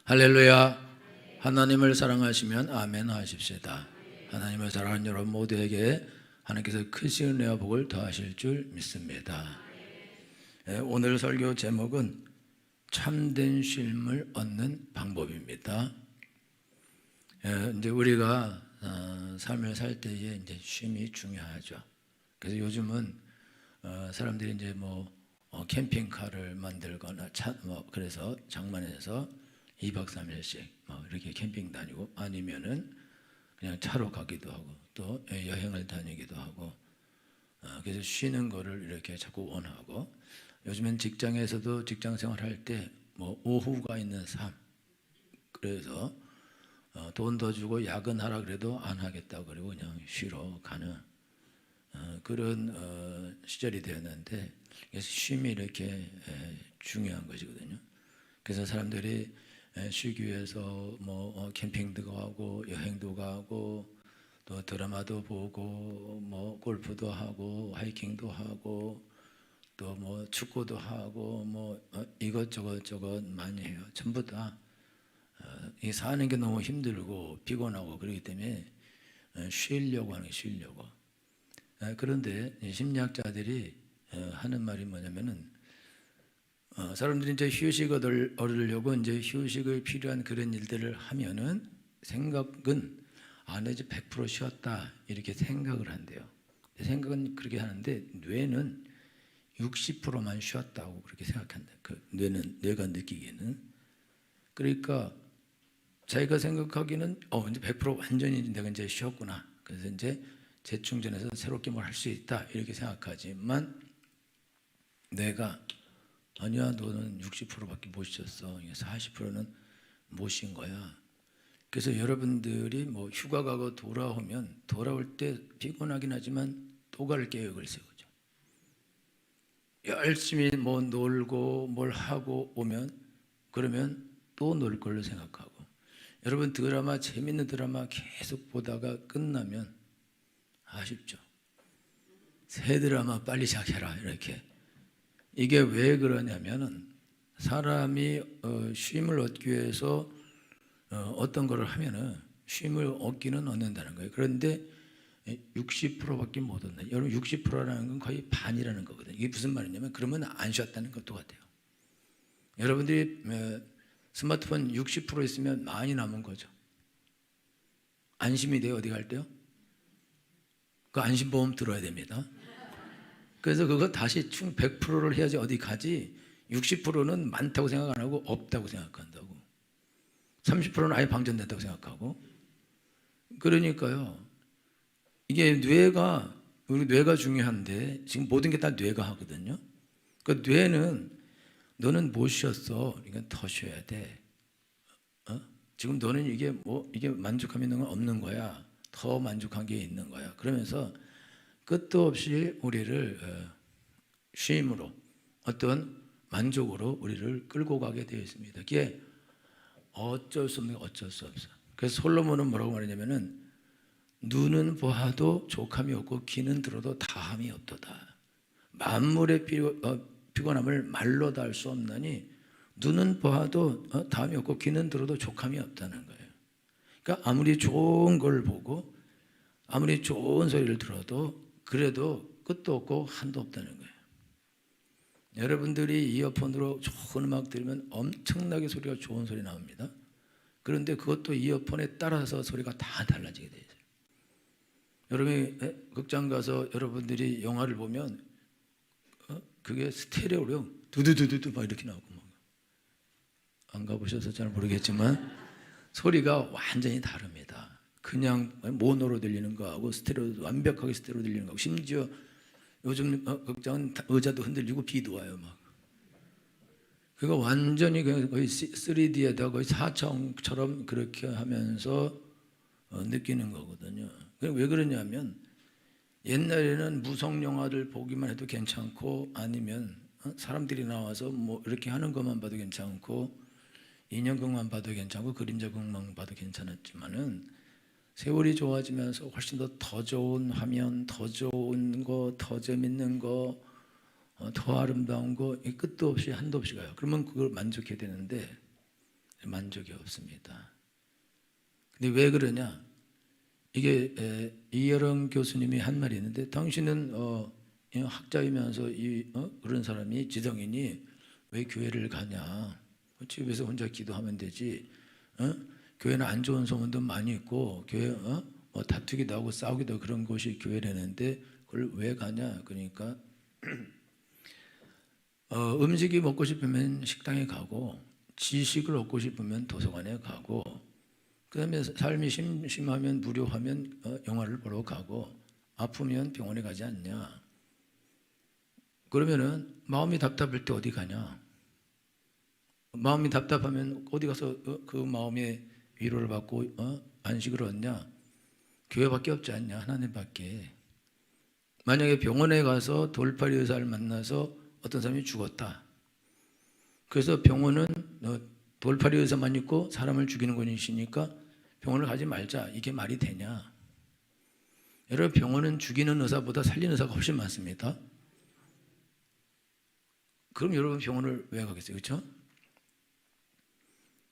할렐루야. 하나님을 사랑하시면 아멘 하십시다. 하나님을 사랑하는 여러분 모두에게 하나님께서 크신 은혜와 복을 더하실 줄 믿습니다. 오늘 설교 제목은 참된 쉼을 얻는 방법입니다. 이제 우리가 삶을 살 때에 이제 쉼이 중요하죠. 그래서 요즘은 사람들이 이제 캠핑카를 만들거나 그래서 장만해서 2박 3일씩 이렇게 캠핑 다니고 아니면은 그냥 차로 가기도 하고 또 여행을 다니기도 하고 그래서 쉬는 거를 이렇게 자꾸 원하고 요즘엔 직장에서도 직장 생활할 때 오후가 있는 삶 그래서 돈 더 주고 야근하라 그래도 안 하겠다고 그리고 그냥 쉬러 가는 그런 시절이 되었는데 그래서 쉼이 이렇게 중요한 것이거든요. 그래서 사람들이 쉬기 위해서 캠핑도 가고 여행도 가고 또 드라마도 보고 골프도 하고 하이킹도 하고 또 축구도 하고 이것저것 많이 해요. 전부 다 이 사는 게 너무 힘들고 피곤하고 그렇기 때문에 쉬려고 하는 게 쉬려고. 그런데 심리학자들이 하는 말이 뭐냐면은 사람들이 이제 휴식을 얻으려고 이제 휴식을 필요한 그런 일들을 하면은 생각은 이제 100% 쉬었다 이렇게 생각을 한대요. 생각은 그렇게 하는데 뇌는 60%만 쉬었다고 그렇게 생각한다. 그 뇌가 느끼기에는. 그러니까 자기가 생각하기는 이제 100% 완전히 내가 이제 쉬었구나. 그래서 이제 재충전해서 새롭게 뭘 할 수 있다 이렇게 생각하지만 뇌가 아니야, 너는 60%밖에 못 쉬었어. 40%는 못 쉰 거야. 그래서 여러분들이 휴가 가고 돌아오면 돌아올 때 피곤하긴 하지만 또 갈 계획을 세우죠. 열심히 놀고 뭘 하고 오면 그러면 또 놀 걸로 생각하고 여러분 재밌는 드라마 계속 보다가 끝나면 아쉽죠. 새 드라마 빨리 시작해라 이렇게. 이게 왜 그러냐면은 사람이 쉼을 얻기 위해서 어떤 거를 하면은 쉼을 얻기는 얻는다는 거예요. 그런데 60%밖에 못 얻는다. 여러분 60%라는 건 거의 반이라는 거거든요. 이게 무슨 말이냐면 그러면 안 쉬었다는 것도 같아요. 여러분들이 스마트폰 60% 있으면 많이 남은 거죠. 안심이 돼요. 어디 갈 때요? 그 안심보험 들어야 됩니다. 그래서 그거 다시 총 100%를 해야지 어디 가지 60%는 많다고 생각 안 하고 없다고 생각한다고 30%는 아예 방전됐다고 생각하고 그러니까요. 이게 우리 뇌가 중요한데 지금 모든 게 다 뇌가 하거든요. 그 뇌는 너는 못 쉬었어. 그러니까 더 쉬어야 돼. 지금 너는 이게 만족감 있는 건 없는 거야. 더 만족한 게 있는 거야. 그러면서 끝도 없이 우리를 쉼으로 어떤 만족으로 우리를 끌고 가게 되어 있습니다. 그게 어쩔 수 없는 게 어쩔 수 없어. 그래서 솔로몬은 뭐라고 말하냐면은 눈은 보아도 족함이 없고 귀는 들어도 다함이 없도다. 만물의 피곤함을 말로 다 할 수 없나니 눈은 보아도 다함이 없고 귀는 들어도 족함이 없다는 거예요. 그러니까 아무리 좋은 걸 보고 아무리 좋은 소리를 들어도 그래도 끝도 없고 한도 없다는 거예요. 여러분들이 이어폰으로 좋은 음악 들으면 엄청나게 소리가 좋은 소리 나옵니다. 그런데 그것도 이어폰에 따라서 소리가 다 달라지게 되죠. 여러분이 극장 가서 여러분들이 영화를 보면 그게 스테레오로 두두두두 막 이렇게 나오고 안 가보셔서 잘 모르겠지만 소리가 완전히 다릅니다. 그냥 모노로 들리는 거하고 완벽하게 스테레오 들리는 거하고 심지어 요즘 극장은 의자도 흔들리고 비도 와요 막. 그거 완전히 거의 3D에다 거의 4차원처럼 그렇게 하면서 느끼는 거거든요. 왜 그러냐면 옛날에는 무성 영화를 보기만 해도 괜찮고 아니면 사람들이 나와서 이렇게 하는 것만 봐도 괜찮고 인형극만 봐도 괜찮고 그림자극만 봐도 괜찮았지만은 세월이 좋아지면서 훨씬 더 좋은 화면, 더 좋은 거, 더 재밌는 거, 더 아름다운 거 끝도 없이 한도 없이 가요. 그러면 그걸 만족해야 되는데 만족이 없습니다. 근데 왜 그러냐? 이게 이여령 교수님이 한 말이 있는데, 당신은 학자이면서 그런 사람이 지성인이 왜 교회를 가냐? 집에서 혼자 기도하면 되지. 교회는 안 좋은 소문도 많이 있고 교회 뭐 다투기도 하고 싸우기도 하고 그런 곳이 교회라는데 그걸 왜 가냐? 그러니까 음식이 먹고 싶으면 식당에 가고, 지식을 얻고 싶으면 도서관에 가고, 그다음에 삶이 심심하면 무료하면 영화를 보러 가고, 아프면 병원에 가지 않냐? 그러면은 마음이 답답할 때 어디 가냐? 마음이 답답하면 어디 가서 그 마음의 위로를 받고 안식을 얻냐? 교회밖에 없지 않냐? 하나님밖에. 만약에 병원에 가서 돌팔이 의사를 만나서 어떤 사람이 죽었다. 그래서 병원은 돌팔이 의사만 있고 사람을 죽이는 분이시니까 병원을 가지 말자. 이게 말이 되냐? 여러분, 병원은 죽이는 의사보다 살리는 의사가 훨씬 많습니다. 그럼 여러분 병원을 왜 가겠어요? 그렇죠?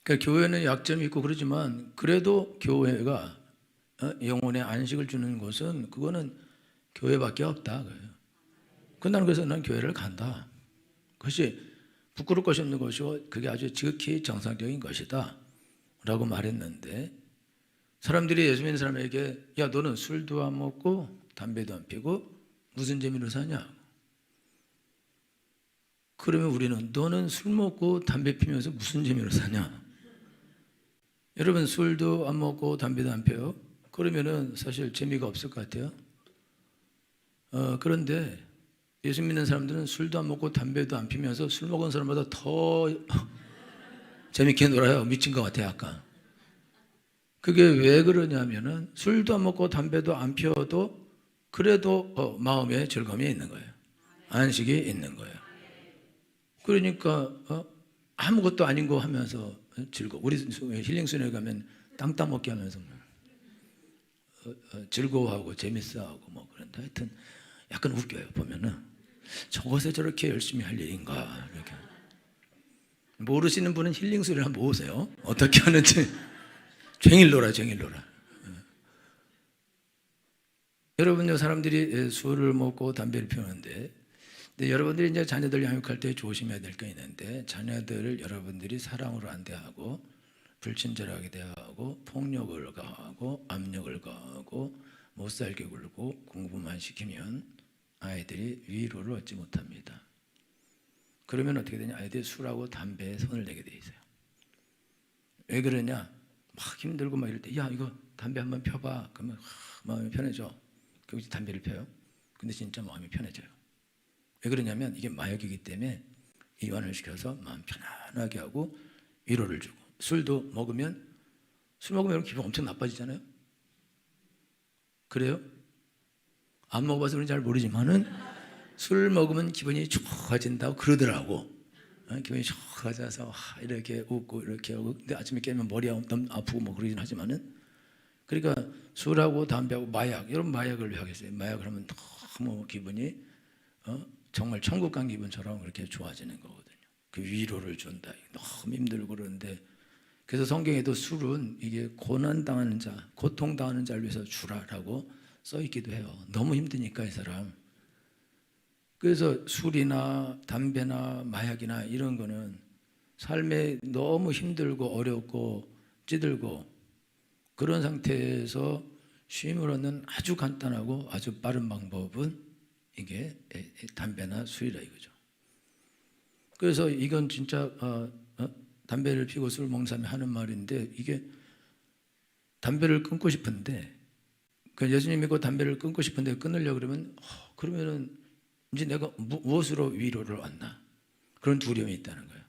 그러니까 교회는 약점이 있고 그러지만 그래도 교회가 영혼의 안식을 주는 곳은 그거는 교회밖에 없다. 나는 그래서 난 교회를 간다. 그것이 부끄러울 것이 없는 것이고 그게 아주 지극히 정상적인 것이다 라고 말했는데, 사람들이 예수 믿는 사람에게 야, 너는 술도 안 먹고 담배도 안 피고 무슨 재미로 사냐? 그러면 우리는 너는 술 먹고 담배 피면서 무슨 재미로 사냐? 여러분, 술도 안 먹고 담배도 안 피워요? 그러면은 사실 재미가 없을 것 같아요. 그런데 예수 믿는 사람들은 술도 안 먹고 담배도 안 피면서 술 먹은 사람보다 더 재밌게 놀아요. 미친 것 같아요, 약간. 그게 왜 그러냐면은 술도 안 먹고 담배도 안 피워도 그래도 마음에 즐거움이 있는 거예요. 안식이 있는 거예요. 그러니까 아무것도 아닌 거 하면서 즐거워. 우리 힐링순회 가면 땅 따먹기 하면서 즐거워하고 재밌어하고 뭐 그런데, 하여튼 약간 웃겨요. 보면은 저것에 저렇게 열심히 할 일인가 이렇게. 모르시는 분은 힐링순회를 한번 모으세요. 어떻게 하는지. 쟁일 놀아. 여러분요, 사람들이 술을 먹고 담배를 피우는데, 근데 여러분들이 이제 자녀들 양육할 때 조심해야 될 게 있는데, 자녀들을 여러분들이 사랑으로 안 대하고 불친절하게 대하고 폭력을 가하고 압력을 가하고 못살게 굴고 공부만 시키면 아이들이 위로를 얻지 못합니다. 그러면 어떻게 되냐? 아이들이 술하고 담배에 손을 대게 돼 있어요. 왜 그러냐? 막 힘들고 막 이럴 때, 야, 이거 담배 한번 펴봐. 그러면 마음이 편해져. 그리고 담배를 펴요. 근데 진짜 마음이 편해져요. 왜 그러냐면 이게 마약이기 때문에 이완을 시켜서 마음 편안하게 하고 위로를 주고. 술도 먹으면, 술 먹으면 기분 엄청 나빠지잖아요. 그래요? 안 먹어봐서 그런지 잘 모르지만은 술 먹으면 기분이 좋아진다고 그러더라고. 기분이 좋아져서 이렇게 웃고 이렇게 하고, 근데 아침에 깨면 머리 너무 아프고 뭐 그러긴 하지만은, 그러니까 술하고 담배하고 마약, 이런 마약을 왜 하겠어요? 마약을 하면 너무 기분이 정말 천국 간 기분처럼 그렇게 좋아지는 거거든요. 그 위로를 준다. 너무 힘들고 그러는데, 그래서 성경에도 술은 이게 고난당하는 자, 고통당하는 자를 위해서 주라라고 써 있기도 해요. 너무 힘드니까 이 사람. 그래서 술이나 담배나 마약이나 이런 거는 삶에 너무 힘들고 어렵고 찌들고 그런 상태에서 쉼을 얻는 아주 간단하고 아주 빠른 방법은 이게 담배나 술이라 이거죠. 그래서 이건 진짜 담배를 피우고 술 먹는 사람이 하는 말인데, 이게 담배를 끊고 싶은데, 그 예수님 믿고 담배를 끊고 싶은데 끊으려고 그러면은 이제 내가 무엇으로 위로를 얻나? 그런 두려움이 있다는 거예요.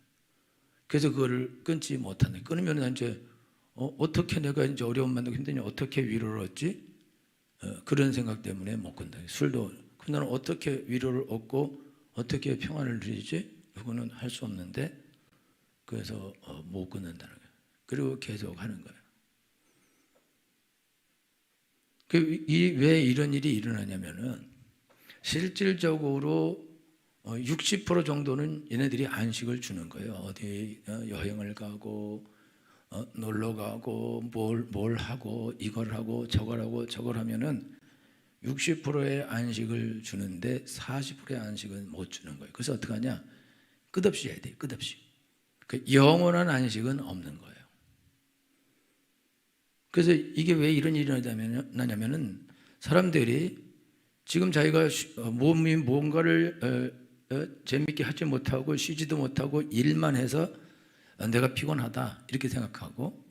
그래서 그거를 끊지 못하는. 끊으면 이제 어떻게 내가 이제 어려움 만나고 힘드냐? 어떻게 위로를 얻지? 그런 생각 때문에 못 끊는다. 술도 나는 어떻게 위로를 얻고 어떻게 평안을 누리지? 이거는 할 수 없는데, 그래서 못 끊는다는 거예요. 그리고 계속 하는 거예요. 왜 이런 일이 일어나냐면은, 실질적으로 60% 정도는 얘네들이 안식을 주는 거예요. 어디 여행을 가고 놀러 가고 뭘 하고 이걸 하고 저걸 하고 저걸 하면은 60%의 안식을 주는데 40%의 안식은 못 주는 거예요. 그래서 어떻게 하냐? 끝없이 해야 돼요. 끝없이. 그 영원한 안식은 없는 거예요. 그래서 이게 왜 이런 일이 나냐면은 사람들이 지금 자기가 몸이 뭔가를 재밌게 하지 못하고 쉬지도 못하고 일만 해서 내가 피곤하다 이렇게 생각하고,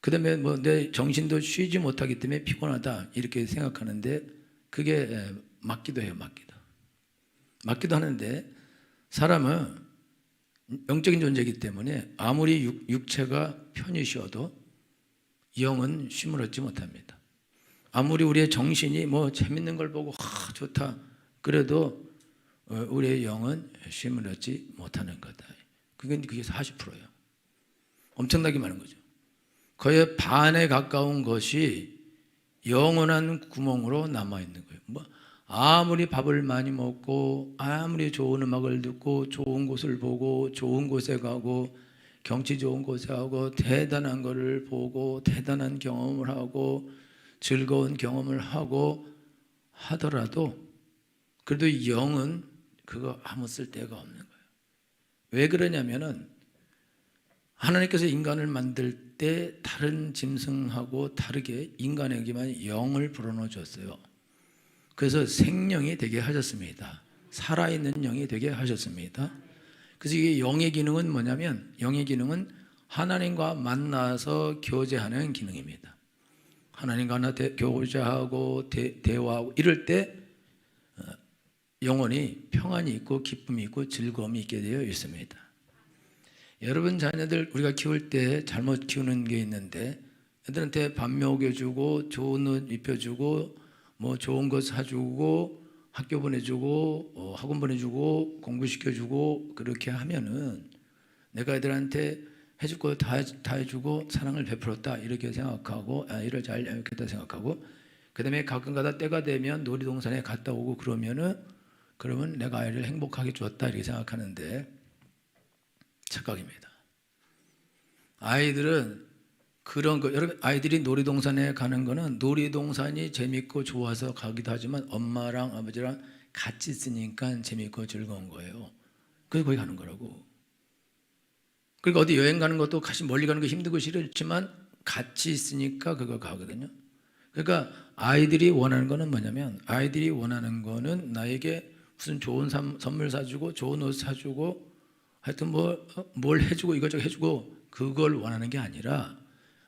그 다음에 뭐 내 정신도 쉬지 못하기 때문에 피곤하다 이렇게 생각하는데, 그게 맞기도 해요. 맞기도 하는데, 사람은 영적인 존재이기 때문에 아무리 육체가 편히 쉬어도 영은 쉼을 얻지 못합니다. 아무리 우리의 정신이 뭐 재밌는 걸 보고 좋다 그래도 우리의 영은 쉼을 얻지 못하는 거다. 그게 40%예요. 엄청나게 많은 거죠. 거의 반에 가까운 것이 영원한 구멍으로 남아있는 거예요. 뭐 아무리 밥을 많이 먹고 아무리 좋은 음악을 듣고 좋은 곳을 보고 좋은 곳에 가고 경치 좋은 곳에 가고 대단한 것을 보고 대단한 경험을 하고 즐거운 경험을 하고 하더라도 그래도 영은 그거 아무 쓸데가 없는 거예요. 왜 그러냐면은 하나님께서 인간을 만들 때 다른 짐승하고 다르게 인간에게만 영을 불어넣어 줬어요. 그래서 생명이 되게 하셨습니다. 살아있는 영이 되게 하셨습니다. 그래서 이게 영의 기능은 뭐냐면, 영의 기능은 하나님과 만나서 교제하는 기능입니다. 하나님과 교제하고 대화하고 이럴 때 영혼이 평안이 있고 기쁨이 있고 즐거움이 있게 되어 있습니다. 여러분 자녀들 우리가 키울 때 잘못 키우는 게 있는데, 애들한테 밥 먹여주고 좋은 옷 입혀주고 뭐 좋은 거 사주고 학교 보내주고 학원 보내주고 공부시켜주고 그렇게 하면은 내가 애들한테 해줄 거 다 해주고 사랑을 베풀었다 이렇게 생각하고 일을 잘 했다 생각하고, 그 다음에 가끔가다 때가 되면 놀이동산에 갔다 오고 그러면 내가 아이를 행복하게 줬다 이렇게 생각하는데 착각입니다. 아이들은 그런 거, 여러분 아이들이 놀이동산에 가는 거는 놀이동산이 재밌고 좋아서 가기도 하지만 엄마랑 아버지랑 같이 있으니까 재밌고 즐거운 거예요. 그래서 거기 가는 거라고. 그러니까 어디 여행 가는 것도 같이 멀리 가는 거 힘들고 싫지만 같이 있으니까 그거 가거든요. 그러니까 아이들이 원하는 거는 뭐냐면, 아이들이 원하는 거는 나에게 무슨 좋은 선물 사주고 좋은 옷 사주고 하여튼 뭘 해주고 이것저것 해주고 그걸 원하는 게 아니라,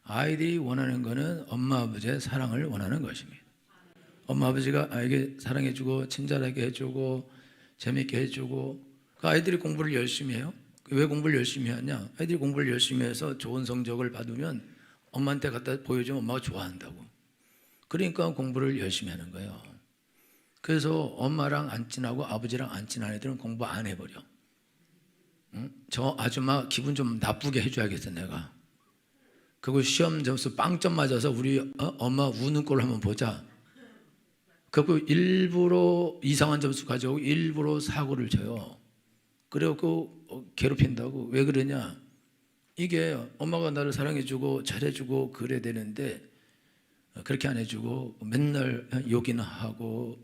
아이들이 원하는 거는 엄마 아버지의 사랑을 원하는 것입니다. 엄마 아버지가 아이에게 사랑해주고 친절하게 해주고 재밌게 해주고. 그 아이들이 공부를 열심히 해요. 왜 공부를 열심히 하냐? 아이들이 공부를 열심히 해서 좋은 성적을 받으면 엄마한테 갖다 보여주면 엄마가 좋아한다고. 그러니까 공부를 열심히 하는 거예요. 그래서 엄마랑 안 친하고 아버지랑 안 친한 애들은 공부 안 해버려. 응? 저 아줌마 기분 좀 나쁘게 해줘야겠어 내가. 그리고 시험 점수 빵점 맞아서 우리 엄마 우는 꼴 한번 보자. 그리고 일부러 이상한 점수 가져오고 일부러 사고를 쳐요. 그래갖고 괴롭힌다고. 왜 그러냐? 이게 엄마가 나를 사랑해주고 잘해주고 그래야 되는데 그렇게 안 해주고 맨날 욕이나 하고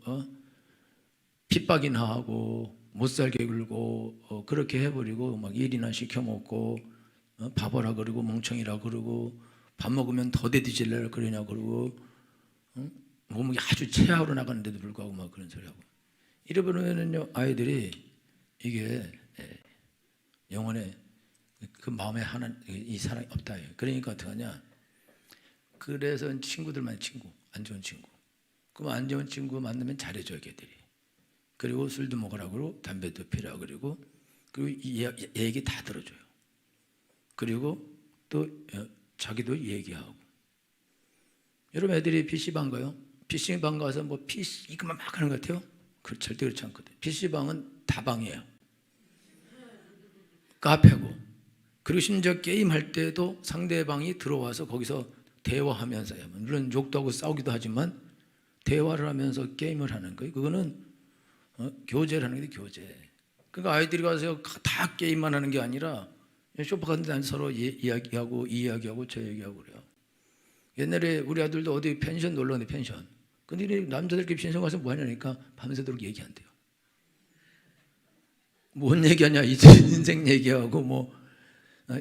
핍박이나 하고 못살게 굴고 그렇게 해버리고 막 일이나 시켜먹고 바보라 그러고 멍청이라 그러고 밥 먹으면 더 대드질래라 그러냐 그러고 몸이 아주 최하로 나가는데도 불구하고 막 그런 소리하고 이러면은요 아이들이 이게 영혼에 그 마음에 이 사랑이 없다. 그러니까 어떻게 하냐? 그래서 친구들만 친구, 안 좋은 친구. 그럼 안 좋은 친구 만나면 잘해줘야 걔들이. 그리고 술도 먹으라 그러고 담배도 피라 그러고 그리고 얘기 다 들어줘요. 그리고 또 자기도 얘기하고. 여러분 애들이 PC방 가요? PC방 가서 뭐 PC 이것만 막 하는 것 같아요? 절대 그렇지 않거든. PC방은 다방이에요. 카페고. 그리고 심지어 게임할 때도 상대방이 들어와서 거기서 대화하면서요. 물론 욕도 하고 싸우기도 하지만 대화를 하면서 게임을 하는 거예요. 그거는 교제를 하는 게 교제. 그러니까 아이들이 가서 다 게임만 하는 게 아니라 소파 같은 데 앉아서 서로 이야기하고 이 이야기하고 저 얘기하고 그래요. 옛날에 우리 아들도 어디 펜션 놀러 갔는데 펜션. 근데 이 남자들끼리 펜션 가서 뭐 하냐니까 밤새도록 얘기한대요. 뭔 얘기하냐 인생 얘기하고 뭐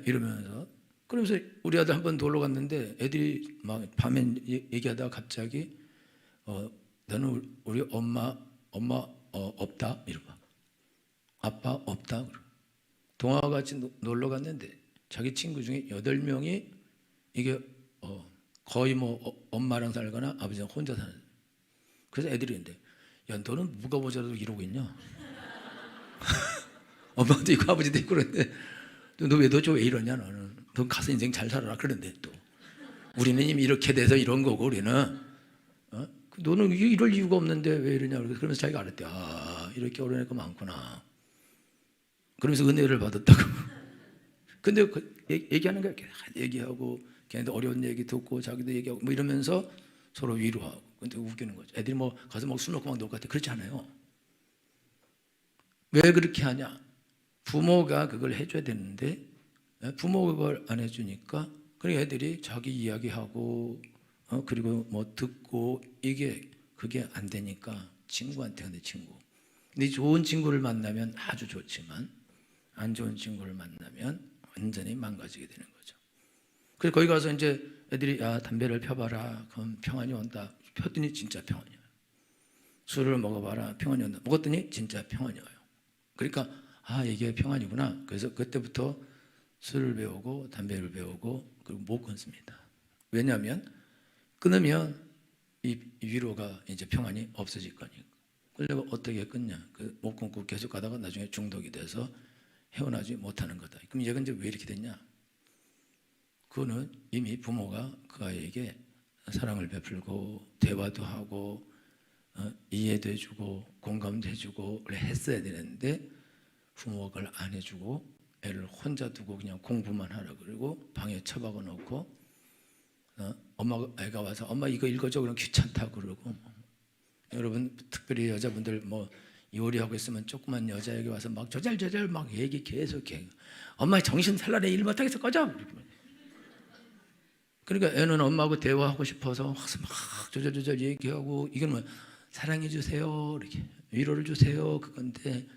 이러면서. 그러면서 우리 아들 한번 놀러 갔는데 애들이 막 밤에 얘기하다가 갑자기 너는 우리 엄마 없다 이러고 아빠 없다 그러고 동화와 같이 놀러 갔는데 자기 친구 중에 8명이 이게 거의 뭐 엄마랑 살거나 아버지랑 혼자 사는. 그래서 애들이 있는데 야 너는 누가 보자라도 이러고 있냐? 엄마도 있고 아버지도 있고 그런데 너 왜 이러냐 너는. 너 가서 인생 잘 살아라 그런데 또 우리는 이미 이렇게 돼서 이런 거고 우리는 너는 이럴 이유가 없는데 왜 이러냐. 그러면서 자기가 알았대. 이렇게 어려운 애가 많구나. 그러면서 은혜를 받았다고. 근데 얘기하는 거야. 얘기하고 걔네들 어려운 얘기 듣고 자기도 얘기하고 뭐 이러면서 서로 위로하고. 근데 웃기는 거죠. 애들이 뭐 가서 술 먹고 막 놀 것 같아. 그렇지 않아요. 왜 그렇게 하냐? 부모가 그걸 해줘야 되는데 부모가 그걸 안 해주니까 그래 애들이 자기 이야기하고 그리고 뭐 듣고 그게 안 되니까 친구한테 근데 친구. 근데 좋은 친구를 만나면 아주 좋지만 안 좋은 친구를 만나면 완전히 망가지게 되는 거죠. 그래서 거기 가서 이제 애들이 담배를 펴봐라. 그럼 평안이 온다. 폈더니 진짜 평안이 와요. 술을 먹어봐라. 평안이 온다. 먹었더니 진짜 평안이 와요. 그러니까 이게 평안이구나. 그래서 그때부터 술을 배우고 담배를 배우고 그리고 못 끊습니다. 왜냐하면 끊으면 이 위로가 이제 평안이 없어질 거니까. 그래서 어떻게 끊냐? 못 끊고 계속 가다가 나중에 중독이 돼서 헤어나지 못하는 거다. 그럼 얘가 이제 왜 이렇게 됐냐? 그거는 이미 부모가 그 아이에게 사랑을 베풀고 대화도 하고 이해도 해주고 공감도 해주고 했어야 되는데 부모가 그걸 안 해주고 애를 혼자 두고 그냥 공부만 하라 그러고 방에 처박아 놓고 애가 와서 엄마 이거 읽어줘 그럼 귀찮다고 그러고 여러분 특별히 여자분들 뭐 요리하고 있으면 조그만 여자에게 와서 막 저잘저잘 막 얘기 계속해. 엄마 정신 살라래 일 못하겠어 꺼져. 그러니까 애는 엄마하고 대화하고 싶어서 와서 막 저절저절 얘기하고 이건 뭐 사랑해 주세요 이렇게 위로를 주세요 그건데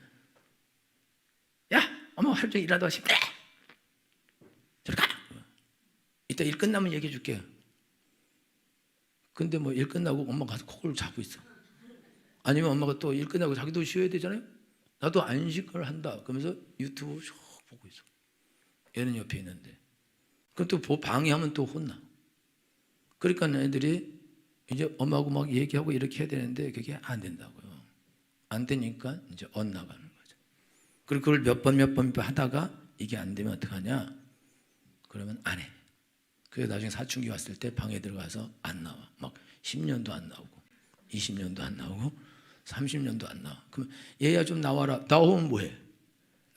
야 엄마 하루 종일 일하다가 힘들어 저리 가 이따 일 끝나면 얘기해 줄게. 근데 뭐 일 끝나고 엄마 가서 코를 자고 있어. 아니면 엄마가 또 일 끝나고 자기도 쉬어야 되잖아요. 나도 안식을 한다 그러면서 유튜브 쭉 보고 있어. 얘는 옆에 있는데 그럼 또 방해하면 또 혼나. 그러니까 애들이 이제 엄마하고 막 얘기하고 이렇게 해야 되는데 그게 안 된다고요. 안 되니까 이제 엇나가는 거죠. 그리고 그걸 몇 번 하다가 이게 안 되면 어떡하냐? 그러면 안 해. 그래서 나중에 사춘기 왔을 때 방에 들어가서 안 나와. 막 10년도 안 나오고 20년도 안 나오고 30년도 안 나와. 그러면 얘야 좀 나와라. 나오면 뭐해?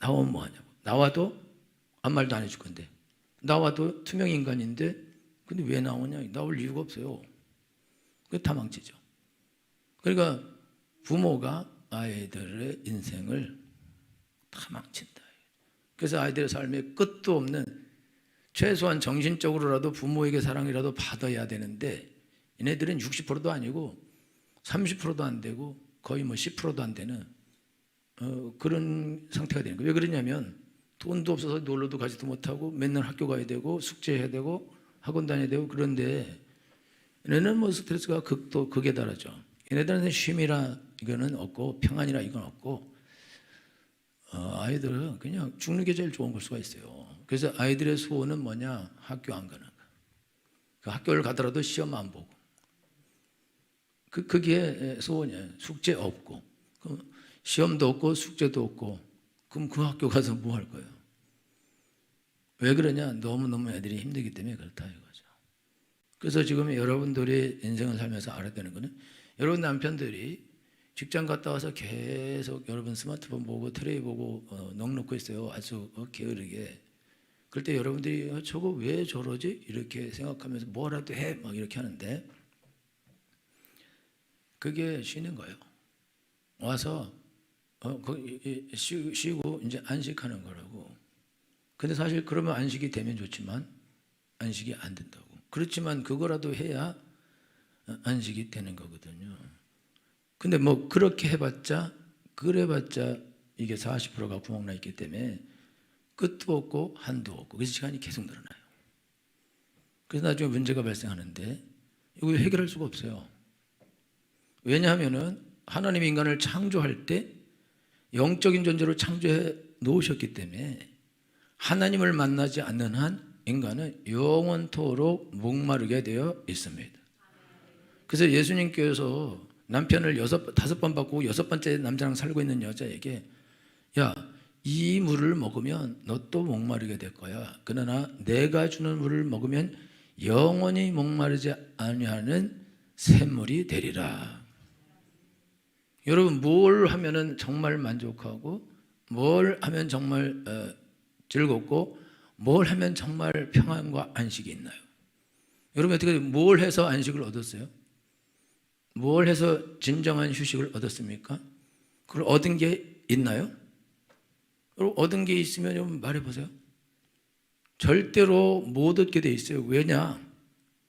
나오면 뭐하냐고. 나와도 아무 말도 안 해줄 건데 나와도 투명 인간인데 근데 왜 나오냐? 나올 이유가 없어요. 그게 다 망치죠. 그러니까 부모가 아이들의 인생을 다 망친다. 그래서 아이들의 삶에 끝도 없는 최소한 정신적으로라도 부모에게 사랑이라도 받아야 되는데 얘네들은 60%도 아니고 30%도 안 되고 거의 뭐 10%도 안 되는 그런 상태가 되는 거예요. 왜 그러냐면 돈도 없어서 놀러도 가지도 못하고 맨날 학교 가야 되고 숙제해야 되고 학원 다녀야 되고 그런데 얘네는 뭐 스트레스가 극에 달하죠. 얘네들한테 쉼이라 이거는 없고 평안이라 이건 없고 아이들은 그냥 죽는 게 제일 좋은 걸 수가 있어요. 그래서 아이들의 소원은 뭐냐? 학교 안 가는 거. 그 학교를 가더라도 시험 안 보고. 그게 소원이에요. 숙제 없고. 시험도 없고 숙제도 없고. 그럼 그 학교 가서 뭐 할 거예요? 왜 그러냐? 너무너무 애들이 힘들기 때문에 그렇다 이거죠. 그래서 지금 여러분들이 인생을 살면서 알아야 되는 거는 여러분 남편들이 직장 갔다 와서 계속 여러분 스마트폰 보고 트레이 보고 넋놓고 있어요. 아주 게으르게. 그럴 때 여러분들이 저거 왜 저러지? 이렇게 생각하면서 뭐라도 해 막 이렇게 하는데 그게 쉬는 거예요. 와서 쉬고 이제 안식하는 거라고. 근데 사실 그러면 안식이 되면 좋지만 안식이 안 된다고. 그렇지만 그거라도 해야 안식이 되는 거거든요. 근데 뭐 그렇게 해봤자 그래봤자 이게 40%가 구멍 나 있기 때문에 끝도 없고 한도 없고 그래서 시간이 계속 늘어나요. 그래서 나중에 문제가 발생하는데 이거 해결할 수가 없어요. 왜냐하면은 하나님이 인간을 창조할 때 영적인 존재로 창조해 놓으셨기 때문에 하나님을 만나지 않는 한 인간은 영원토록 목마르게 되어 있습니다. 그래서 예수님께서 남편을 5번 바꾸고 6번째 남자랑 살고 있는 여자에게 야, 이 물을 먹으면 너 또 목마르게 될 거야. 그러나 내가 주는 물을 먹으면 영원히 목마르지 아니하는 샘물이 되리라. 여러분 뭘 하면은 정말 만족하고 뭘 하면 정말 즐겁고 뭘 하면 정말 평안과 안식이 있나요? 여러분 어떻게 뭘 해서 안식을 얻었어요? 뭘 해서 진정한 휴식을 얻었습니까? 그걸 얻은 게 있나요? 여러분 얻은 게 있으면 좀 말해보세요. 절대로 못 얻게 돼 있어요. 왜냐?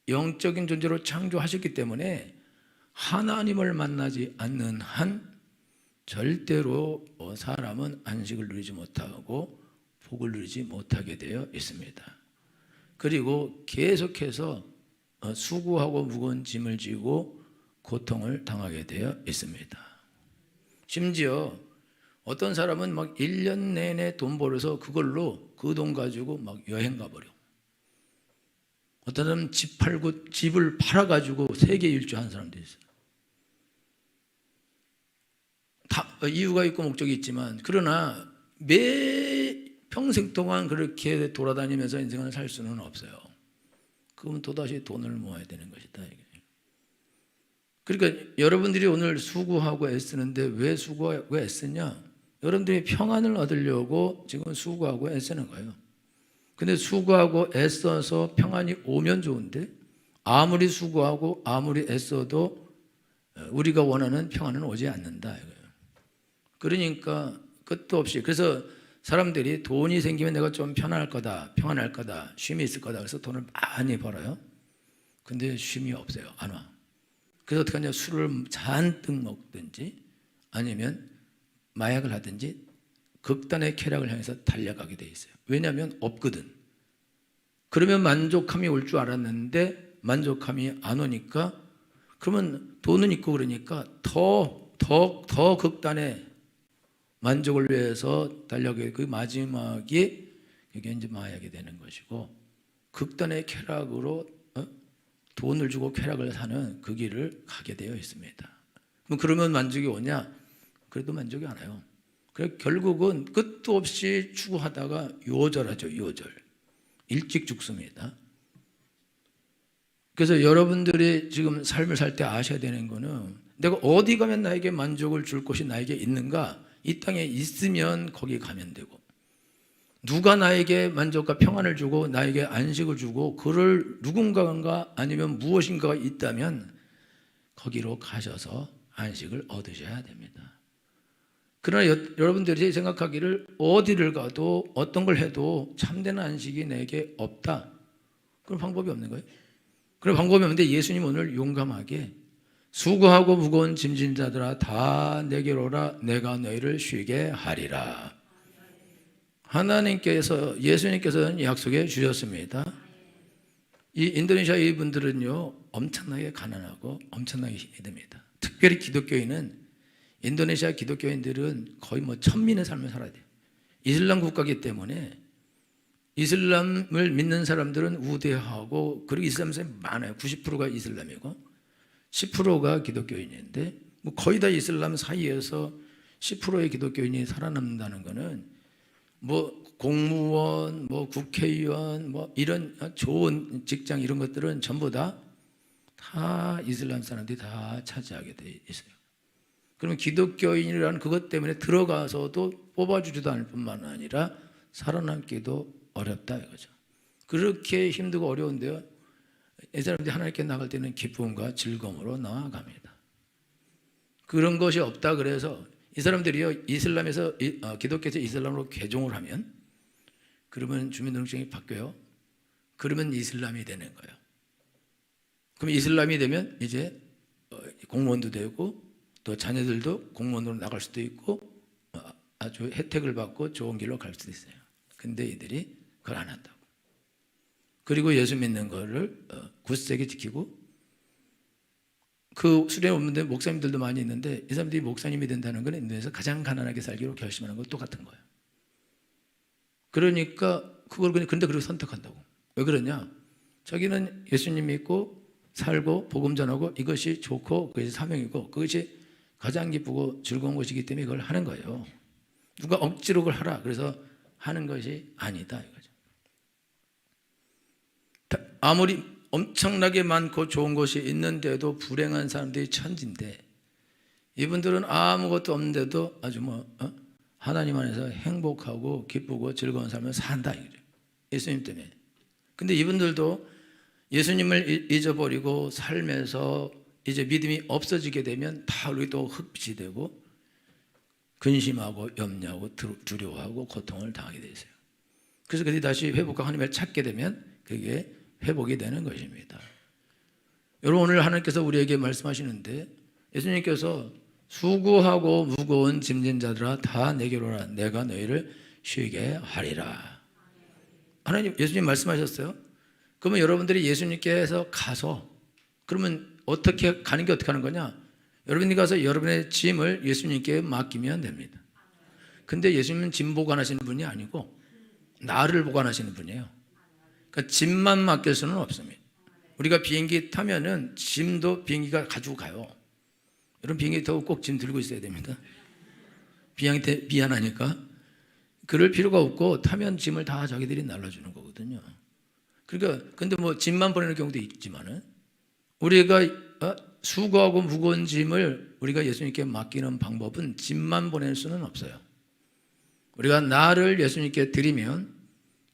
영적인 존재로 창조하셨기 때문에 하나님을 만나지 않는 한 절대로 사람은 안식을 누리지 못하고 복을 누리지 못하게 되어 있습니다. 그리고 계속해서 수고하고 무거운 짐을 지고 고통을 당하게 되어 있습니다. 심지어 어떤 사람은 막 1년 내내 돈 벌어서 그걸로 그 돈 가지고 막 여행 가버려. 어떤 사람은 집을 팔아가지고 세계 일주한 사람도 있어요. 다 이유가 있고 목적이 있지만 그러나 매 평생 동안 그렇게 돌아다니면서 인생을 살 수는 없어요. 그러면 또다시 돈을 모아야 되는 것이다. 그러니까 여러분들이 오늘 수고하고 애쓰는데 왜 수고하고 애쓰냐? 여러분들이 평안을 얻으려고 지금 수고하고 애쓰는 거예요. 근데 수고하고 애써서 평안이 오면 좋은데 아무리 수고하고 아무리 애써도 우리가 원하는 평안은 오지 않는다. 그러니까 끝도 없이 그래서 사람들이 돈이 생기면 내가 좀 편안할 거다, 평안할 거다, 쉼이 있을 거다. 그래서 돈을 많이 벌어요. 근데 쉼이 없어요. 안 와. 그래서 어떻게 하냐? 술을 잔뜩 먹든지 아니면 마약을 하든지 극단의 쾌락을 향해서 달려가게 돼 있어요. 왜냐하면 없거든. 그러면 만족함이 올 줄 알았는데 만족함이 안 오니까 그러면 돈은 있고 그러니까 더 극단의 만족을 위해서 달려가게 그 마지막이 이게 이제 마약이 되는 것이고 극단의 쾌락으로 돈을 주고 쾌락을 사는 그 길을 가게 되어 있습니다. 그러면 만족이 오냐? 그래도 만족이 안 와요. 그래서 결국은 끝도 없이 추구하다가 요절하죠. 요절. 일찍 죽습니다. 그래서 여러분들이 지금 삶을 살 때 아셔야 되는 거는 내가 어디 가면 나에게 만족을 줄 곳이 나에게 있는가? 이 땅에 있으면 거기 가면 되고 누가 나에게 만족과 평안을 주고 나에게 안식을 주고 그를 누군가가 아니면 무엇인가가 있다면 거기로 가셔서 안식을 얻으셔야 됩니다. 그러나 여러분들이 생각하기를 어디를 가도 어떤 걸 해도 참된 안식이 내게 없다. 그런 방법이 없는 거예요. 그런 방법이 없는데 예수님 오늘 용감하게 수고하고 무거운 짐진 자들아 다 내게로 오라 내가 너희를 쉬게 하리라. 하나님께서 예수님께서는 약속해 주셨습니다. 이 인도네시아 이분들은요 엄청나게 가난하고 엄청나게 힘이 듭니다. 특별히 기독교인은 인도네시아 기독교인들은 거의 뭐 천민의 삶을 살아야 돼요. 이슬람 국가이기 때문에 이슬람을 믿는 사람들은 우대하고 그리고 이슬람 사람이 많아요. 90%가 이슬람이고 10%가 기독교인인데 뭐 거의 다 이슬람 사이에서 10%의 기독교인이 살아남는다는 것은 뭐 공무원, 뭐 국회의원, 뭐 이런 좋은 직장 이런 것들은 전부 다 이슬람 사람들이 다 차지하게 돼 있어요. 그러면 기독교인이라는 그것 때문에 들어가서도 뽑아주지도 않을 뿐만 아니라 살아남기도 어렵다 이거죠. 그렇게 힘들고 어려운데요. 이 사람들이 하나님께 나갈 때는 기쁨과 즐거움으로 나아갑니다. 그런 것이 없다 그래서 이 사람들이요 이슬람에서 기독교에서 이슬람으로 개종을 하면 그러면 주민등록증이 바뀌어요. 그러면 이슬람이 되는 거예요. 그럼 이슬람이 되면 이제 공무원도 되고 또 자녀들도 공무원으로 나갈 수도 있고 아주 혜택을 받고 좋은 길로 갈 수도 있어요. 근데 이들이 그걸 안 한다고. 그리고 예수 믿는 거를 굳세게 지키고, 그 수련회 없는데 목사님들도 많이 있는데 이 사람들이 목사님이 된다는 건 인도에서 가장 가난하게 살기로 결심하는 거 똑같은 거예요. 그러니까 그걸 근데 그렇게 선택한다고. 왜 그러냐? 자기는 예수님 믿고 살고 복음 전하고 이것이 좋고 그것이 사명이고 그것이 가장 기쁘고 즐거운 것이기 때문에 이걸 하는 거예요. 누가 억지로 그걸 하라 그래서 하는 것이 아니다 이거죠. 아무리 엄청나게 많고 좋은 것이 있는데도 불행한 사람들이 천진데, 이분들은 아무것도 없는데도 아주 하나님 안에서 행복하고 기쁘고 즐거운 삶을 산다 이거죠. 예수님 때문에. 근데 이분들도 예수님을 잊어버리고 살면서 이제 믿음이 없어지게 되면 다 우리 또 흑빛이 되고 근심하고 염려하고 두려워하고 고통을 당하게 돼 있어요. 그래서 그들이 다시 회복과 하나님을 찾게 되면 그게 회복이 되는 것입니다. 여러분, 오늘 하나님께서 우리에게 말씀하시는데, 예수님께서 수고하고 무거운 짐진 자들아 다 내게로 오라 내가 너희를 쉬게 하리라. 하나님, 예수님 말씀하셨어요. 그러면 여러분들이 예수님께서 가서, 그러면 어떻게 가는 게 어떻게 하는 거냐? 여러분이 가서 여러분의 짐을 예수님께 맡기면 됩니다. 근데 예수님은 짐 보관하시는 분이 아니고 나를 보관하시는 분이에요. 그러니까 짐만 맡길 수는 없습니다. 우리가 비행기 타면은 짐도 비행기가 가지고 가요. 여러분, 비행기 타고 꼭 짐 들고 있어야 됩니다. 비행기 미안하니까. 그럴 필요가 없고 타면 짐을 다 자기들이 날라주는 거거든요. 그러니까 근데 짐만 보내는 경우도 있지만은 우리가 수고하고 무거운 짐을 우리가 예수님께 맡기는 방법은 짐만 보낼 수는 없어요. 우리가 나를 예수님께 드리면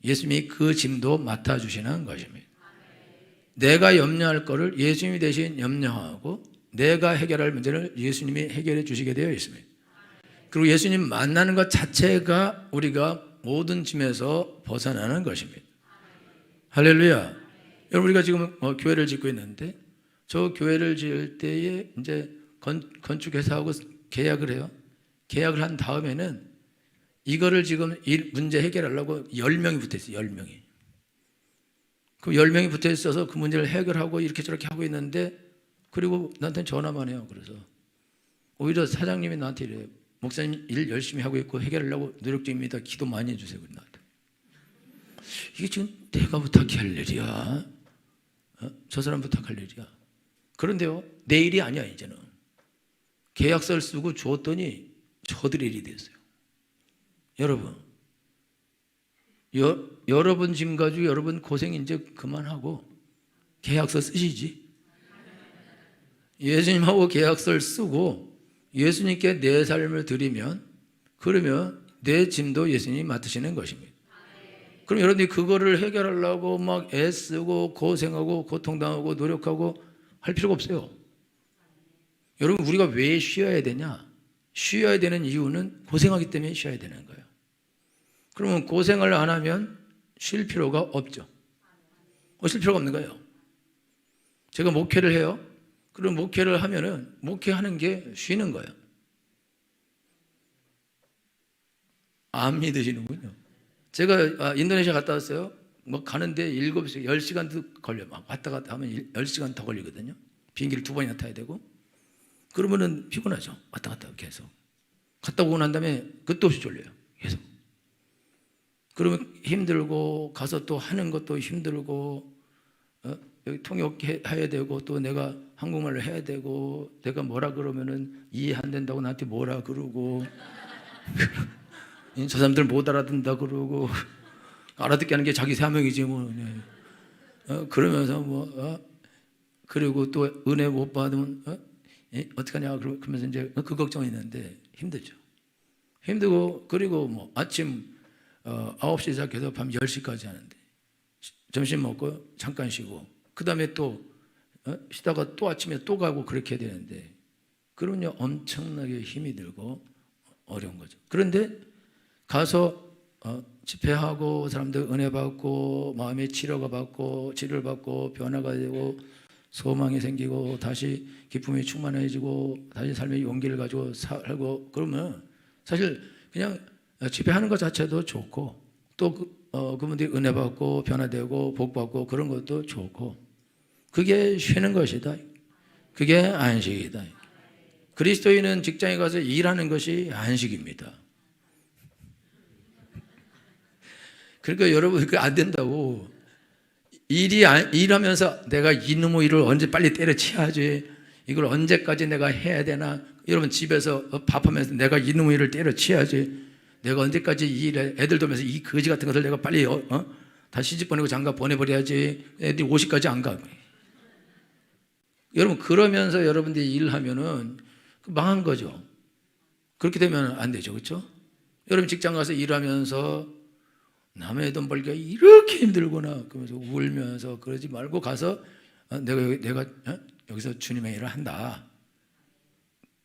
예수님이 그 짐도 맡아주시는 것입니다. 내가 염려할 거를 예수님이 대신 염려하고 내가 해결할 문제를 예수님이 해결해 주시게 되어 있습니다. 그리고 예수님 만나는 것 자체가 우리가 모든 짐에서 벗어나는 것입니다. 할렐루야. 여러분, 우리가 지금 교회를 짓고 있는데 저 교회를 지을 때에 이제 건축회사하고 계약을 해요. 계약을 한 다음에는 이거를 지금 문제 해결하려고 10명이 붙어 있어요. 10명이. 그 10명이 붙어 있어서 그 문제를 해결하고 이렇게 저렇게 하고 있는데, 그리고 나한테 전화만 해요. 그래서 오히려 사장님이 나한테 이래요. 목사님 일 열심히 하고 있고 해결하려고 노력 중입니다. 기도 많이 해주세요. 나한테. 이게 지금 내가 부탁할 일이야? 저 사람 부탁할 일이야? 그런데요, 내 일이 아니야. 이제는 계약서를 쓰고 줬더니 저들의 일이 됐어요. 여러분, 여러분 짐 가지고 여러분 고생 이제 그만하고 계약서 쓰시지. 예수님하고 계약서를 쓰고 예수님께 내 삶을 드리면, 그러면 내 짐도 예수님이 맡으시는 것입니다. 그럼 여러분들이 그거를 해결하려고 막 애쓰고 고생하고 고통당하고 노력하고 할 필요가 없어요. 여러분, 우리가 왜 쉬어야 되냐? 쉬어야 되는 이유는 고생하기 때문에 쉬어야 되는 거예요. 그러면 고생을 안 하면 쉴 필요가 없죠. 쉴 필요가 없는 거예요. 제가 목회를 해요. 그럼 목회를 하면은 목회하는 게 쉬는 거예요. 안 믿으시는군요. 제가 인도네시아 갔다 왔어요. 가는데 7시간, 10시간도 걸려요. 막 왔다 갔다 하면 10시간 더 걸리거든요. 비행기를 2번이나 타야 되고. 그러면은 피곤하죠. 왔다 갔다 계속. 갔다 오고 난 다음에 끝도 없이 졸려요. 계속. 그러면 힘들고, 가서 또 하는 것도 힘들고, 여기 통역해야 되고, 또 내가 한국말을 해야 되고, 내가 뭐라 그러면은 이해 안 된다고 나한테 뭐라 그러고, 저 사람들 못 알아듣는다 그러고, 알아듣게 하는 게 자기 사명이지 뭐. 그러면서 그리고 또 은혜 못 받으면 어떡하냐 그러면서 이제 그 걱정이 있는데 힘들죠. 힘들고, 그리고 아침 9시 시작해서 밤 10시까지 하는데, 점심 먹고 잠깐 쉬고 그 다음에 또 쉬다가 또 아침에 또 가고 그렇게 해야 되는데, 그러면요 엄청나게 힘이 들고 어려운 거죠. 그런데 가서 집회하고 사람들 은혜 받고 마음의 치료가 받고 치료를 받고 변화가 되고 소망이 생기고 다시 기쁨이 충만해지고 다시 삶의 용기를 가지고 살고 그러면 사실 그냥 집회하는 것 자체도 좋고 또 그분들이 은혜 받고 변화되고 복 받고 그런 것도 좋고 그게 쉬는 것이다. 그게 안식이다. 그리스도인은 직장에 가서 일하는 것이 안식입니다. 그러니까 여러분 그게 안 된다고. 일하면서 내가 이놈의 일을 언제 빨리 때려치야지, 이걸 언제까지 내가 해야 되나. 여러분 집에서 밥하면서 내가 이놈의 일을 때려치야지, 내가 언제까지 이 일에 애들 돌면서 이 거지 같은 것을 내가 빨리 다 시집 보내고 장가 보내버려야지, 애들이 50까지 안 가. 여러분 그러면서 여러분들이 일하면은 망한 거죠. 그렇게 되면 안 되죠. 그렇죠? 여러분 직장 가서 일하면서 남의 돈 벌기가 이렇게 힘들구나 그러면서 울면서 그러지 말고 가서 내가 여기서 주님의 일을 한다.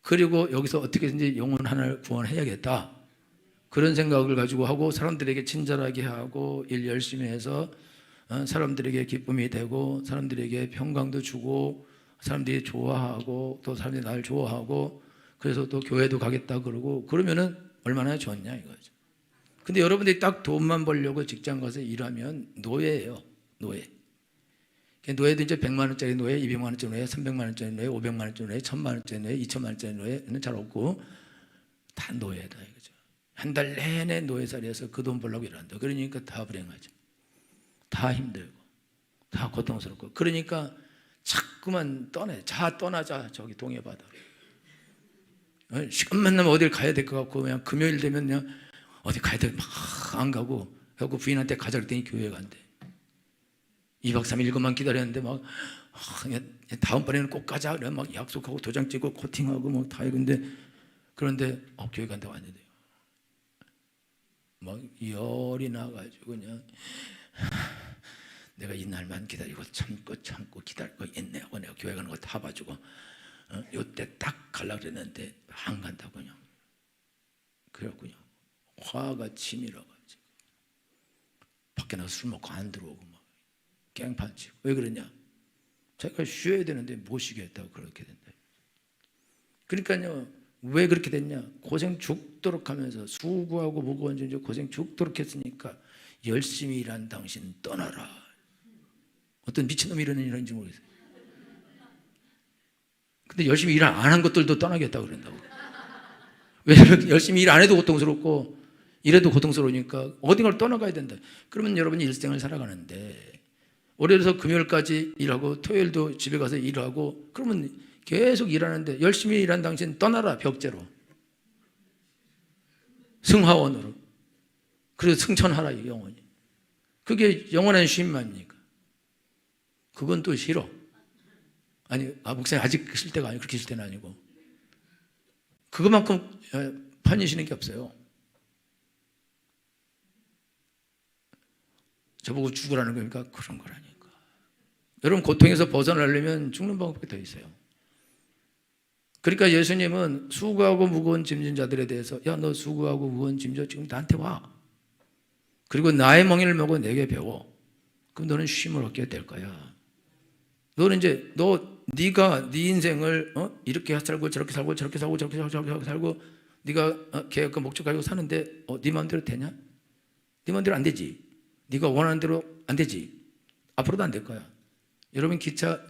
그리고 여기서 어떻게든지 영혼 하나를 구원해야겠다. 그런 생각을 가지고 하고 사람들에게 친절하게 하고 일 열심히 해서 사람들에게 기쁨이 되고 사람들에게 평강도 주고 사람들이 좋아하고 또 사람들이 나를 좋아하고 그래서 또 교회도 가겠다 그러고 그러면은 얼마나 좋냐 이거죠. 근데 여러분들이 딱 돈만 벌려고 직장 가서 일하면 노예예요. 노예. 노예도 이제 100만 원짜리 노예, 200만 원짜리 노예, 300만 원짜리 노예, 500만 원짜리 노예, 1000만 원짜리 노예, 2000만 원짜리 노예는 잘 없고 다 노예다 이거죠. 한 달 내내 노예살이해서 그 돈 벌려고 일한다. 그러니까 다 불행하죠. 다 힘들고 다 고통스럽고 그러니까 자꾸만 떠나자 저기 동해바다로. 시간만 나면 어딜 가야 될 것 같고 그냥 금요일 되면 그냥 어디 가야 돼 막 안 가고 하고 부인한테 가자 그랬더니 교회 간대. 2박 3일 이것만 기다렸는데 막 다음번에는 꼭 가자 그래 막 약속하고 도장 찍고 코팅하고 뭐 다 이런데 그런데 교회 간다고 왔는데 막 열이 나가지고 그냥 내가 이 날만 기다리고 참고 기다리고 있네 하고 내가 교회 가는 거 다 봐주고 요때 딱 가려고 그랬는데 안 간다고 그냥. 그래갖고요 화가 치밀어가지고 밖에 나가서 술 먹고 안 들어오고 막 깽판 치고. 왜 그러냐? 자기가 쉬어야 되는데 못 쉬게 했다고 그렇게 된다. 그러니까요 왜 그렇게 됐냐? 고생 죽도록 하면서 수고하고 무거운 짐 고생 죽도록 했으니까 열심히 일한 당신 떠나라. 어떤 미친놈이 이러는 일인지 모르겠어요. 근데 열심히 일 안 한 것들도 떠나겠다고 그런다고. 왜냐면 열심히 일 안 해도 고통스럽고 이래도 고통스러우니까 어딘가를 떠나가야 된다. 그러면 여러분이 일생을 살아가는데 월요일에서 금요일까지 일하고 토요일도 집에 가서 일하고 그러면 계속 일하는데 열심히 일한 당신 떠나라. 벽제로 승하원으로. 그래서 승천하라 영원히. 그게 영원한 쉼입니까? 그건 또 싫어. 아니 목사님 아직 쉴 때가 아니고 그렇게 쉴 때는 아니고 그것만큼 편히쉬는 게 없어요. 저보고 죽으라는 겁니까? 그런 거라니까. 여러분 고통에서 벗어나려면 죽는 방법이 더 있어요. 그러니까 예수님은 수고하고 무거운 짐진 자들에 대해서 야 너 수고하고 무거운 짐져 지금 나한테 와. 그리고 나의 멍에를 메고 내게 배워. 그럼 너는 쉼을 얻게 될 거야. 너는 이제 네가 네 인생을 이렇게 살고 저렇게 살고 저렇게 살고 저렇게 살고 저렇게 살고 네가 계획과 목적 가지고 사는데 네 마음대로 되냐? 네 마음대로 안 되지. 네가 원하는 대로 안 되지. 앞으로도 안 될 거야. 여러분 기차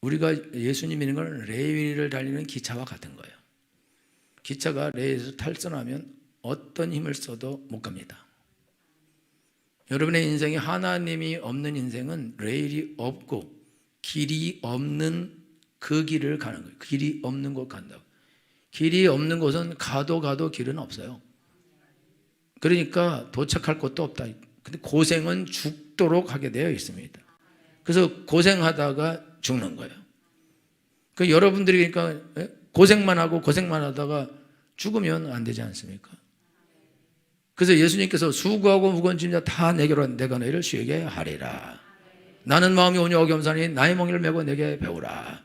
우리가 예수님 믿는 건 레위를 달리는 기차와 같은 거예요. 기차가 레일에서 탈선하면 어떤 힘을 써도 못 갑니다. 여러분의 인생이 하나님이 없는 인생은 레일이 없고 길이 없는 그 길을 가는 거예요. 길이 없는 곳 간다고. 길이 없는 곳은 가도 길은 없어요. 그러니까 도착할 곳도 없다. 근데 고생은 죽도록 하게 되어 있습니다. 그래서 고생하다가 죽는 거예요. 그 여러분들이 그러니까 고생만 하다가 죽으면 안 되지 않습니까? 그래서 예수님께서 수고하고 무거운 짐자 다 내게로 내가 너희를 쉬게 하리라. 나는 마음이 온유하고 겸손하니 나의 멍에를 메고 내게 배우라.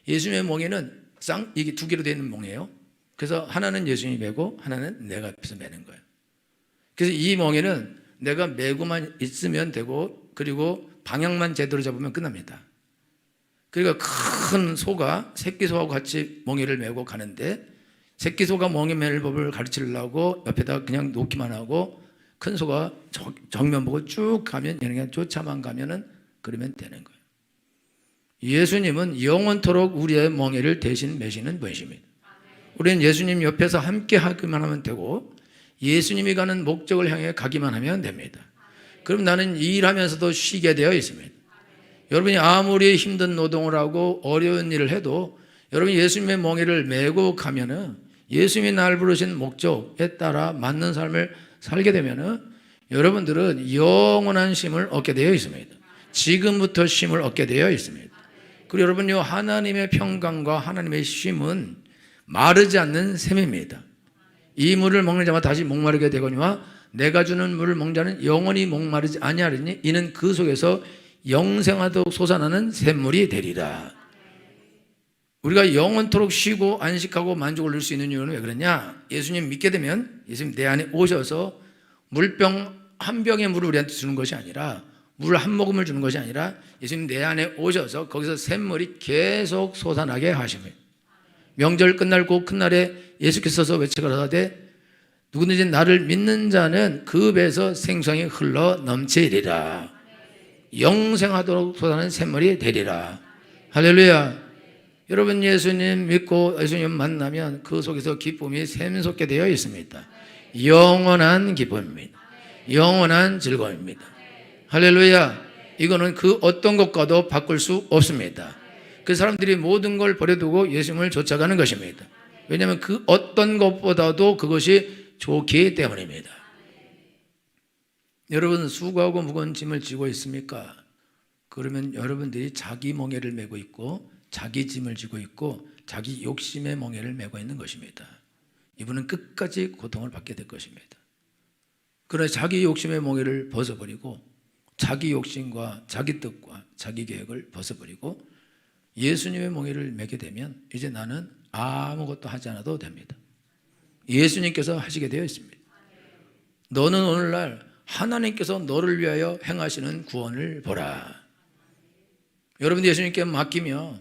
예수님의 멍에는 이게 두 개로 되어 있는 멍이에요. 그래서 하나는 예수님이 메고 하나는 내가 앞에서 메는 거예요. 그래서 이 멍에는 내가 메고만 있으면 되고, 그리고 방향만 제대로 잡으면 끝납니다. 그러니까 큰 소가 새끼 소하고 같이 멍에를 메고 가는데, 새끼 소가 멍에 매는 법을 가르치려고 옆에다 그냥 놓기만 하고, 큰 소가 정면 보고 쭉 가면 그냥 쫓아만 가면은 그러면 되는 거예요. 예수님은 영원토록 우리의 멍에를 대신 메시는 분이십니다. 우리는 예수님 옆에서 함께 하기만 하면 되고, 예수님이 가는 목적을 향해 가기만 하면 됩니다. 그럼 나는 일하면서도 쉬게 되어 있습니다. 여러분이 아무리 힘든 노동을 하고 어려운 일을 해도 여러분이 예수님의 멍에를 메고 가면은, 예수님이 날 부르신 목적에 따라 맞는 삶을 살게 되면은 여러분들은 영원한 쉼을 얻게 되어 있습니다. 지금부터 쉼을 얻게 되어 있습니다. 그리고 여러분요, 하나님의 평강과 하나님의 쉼은 마르지 않는 샘입니다. 이 물을 먹는 자마다 다시 목마르게 되거니와 내가 주는 물을 먹는 자는 영원히 목마르지 아니하리니 이는 그 속에서 영생하도록 솟아나는 샘물이 되리라. 우리가 영원토록 쉬고 안식하고 만족을 누릴 수 있는 이유는 왜 그러냐? 예수님 믿게 되면 예수님 내 안에 오셔서 물병 한 병의 물을 우리한테 주는 것이 아니라, 물 한 모금을 주는 것이 아니라 예수님 내 안에 오셔서 거기서 샘물이 계속 솟아나게 하십니다. 명절 끝날 그 큰 날에 예수께서 외쳐가라사대 누구든지 나를 믿는 자는 그 배에서 생수강이 흘러 넘치리라. 영생하도록 솟아나는 샘물이 되리라. 할렐루야. 여러분 예수님 믿고 예수님 만나면 그 속에서 기쁨이 샘솟게 되어 있습니다. 영원한 기쁨입니다. 영원한 즐거움입니다. 할렐루야. 이거는 그 어떤 것과도 바꿀 수 없습니다. 그 사람들이 모든 걸 버려두고 예수님을 쫓아가는 것입니다. 왜냐하면 그 어떤 것보다도 그것이 좋기 때문입니다. 여러분 수고하고 무거운 짐을 지고 있습니까? 그러면 여러분들이 자기 멍에를 메고 있고, 자기 짐을 지고 있고, 자기 욕심의 멍에를 메고 있는 것입니다. 이분은 끝까지 고통을 받게 될 것입니다. 그러나 자기 욕심의 멍에를 벗어버리고, 자기 욕심과 자기 뜻과 자기 계획을 벗어버리고 예수님의 멍에를 메게 되면 이제 나는 아무것도 하지 않아도 됩니다. 예수님께서 하시게 되어 있습니다. 너는 오늘날 하나님께서 너를 위하여 행하시는 구원을 보라. 여러분들 예수님께 맡기며,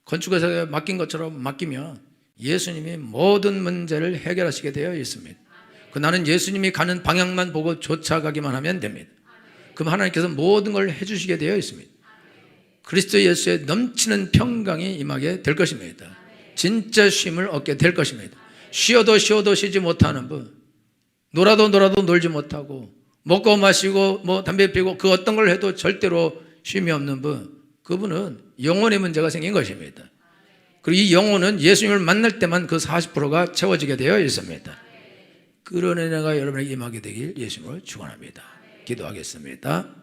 건축회사에 맡긴 것처럼 맡기면 예수님이 모든 문제를 해결하시게 되어 있습니다. 나는 예수님이 가는 방향만 보고 쫓아가기만 하면 됩니다. 그럼 하나님께서 모든 걸 해주시게 되어 있습니다. 그리스도 예수의 넘치는 평강이 임하게 될 것입니다. 진짜 쉼을 얻게 될 것입니다. 쉬어도 쉬지 못하는 분, 놀아도 놀지 못하고, 먹고 마시고 담배 피우고 그 어떤 걸 해도 절대로 쉼이 없는 분, 그분은 영혼의 문제가 생긴 것입니다. 그리고 이 영혼은 예수님을 만날 때만 그 40%가 채워지게 되어 있습니다. 그런 은혜가 여러분에게 임하게 되길 예수님으로 축원합니다. 기도하겠습니다.